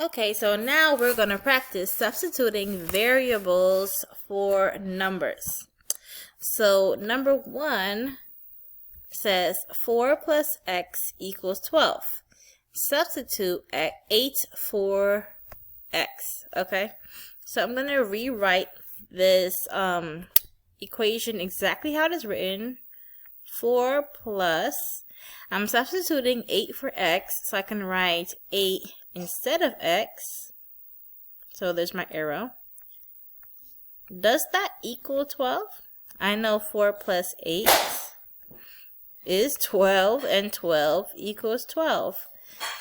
Okay, so now we're going to practice substituting variables for numbers. So number 1 says 4 plus x equals 12. Substitute at 8 for x, okay? So I'm going to rewrite this equation exactly how it is written. 4 plus, I'm substituting 8 for x, so I can write 8 instead of x. So there's my arrow. Does that equal 12? I know 4 plus 8 is 12, and 12 equals 12.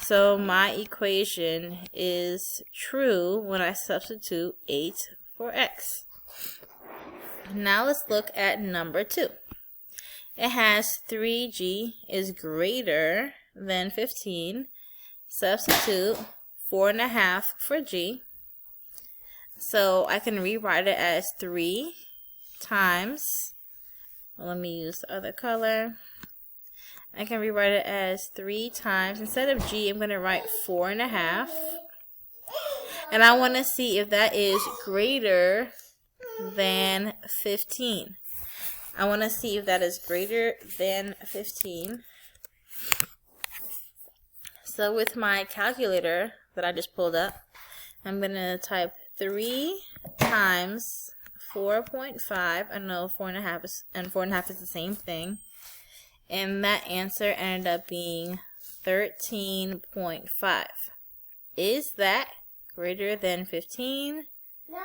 So my equation is true when I substitute 8 for x. Now let's look at number 2. It has 3g is greater than 15. Substitute 4.5 for g. So I can rewrite it as 3 times, well, let me use the other color. I can rewrite it as 3 times, instead of g, I'm going to write 4.5. And I want to see if that is greater than 15. I want to see if that is greater than 15. So with my calculator that I just pulled up, I'm going to type 3 times 4.5. I know 4.5 is the same thing. And that answer ended up being 13.5. Is that greater than 15? No.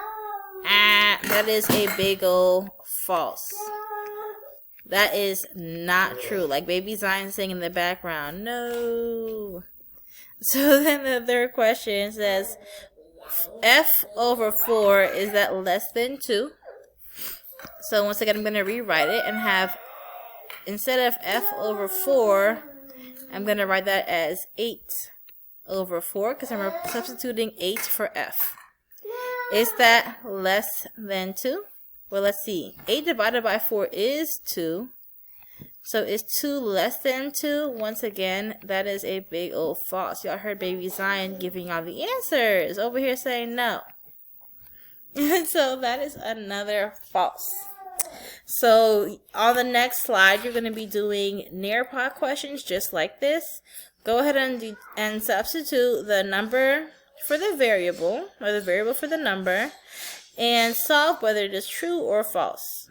That is a big ol' false. That is not true. Like Baby Zion saying in the background, no. So then the third question says, f over 4, is that less than 2? So once again, I'm going to rewrite it and have, instead of f over 4, I'm going to write that as 8 over 4 because I'm substituting 8 for f. Is that less than 2? Well, let's see. 8 divided by 4 is 2. So is 2 less than 2? Once again, that is a big old false. Y'all heard Baby Zion giving y'all the answers. Over here saying no. So that is another false. So on the next slide, you're going to be doing Nearpod questions just like this. Go ahead and substitute the number for the variable, or the variable for the number, and solve whether it is true or false.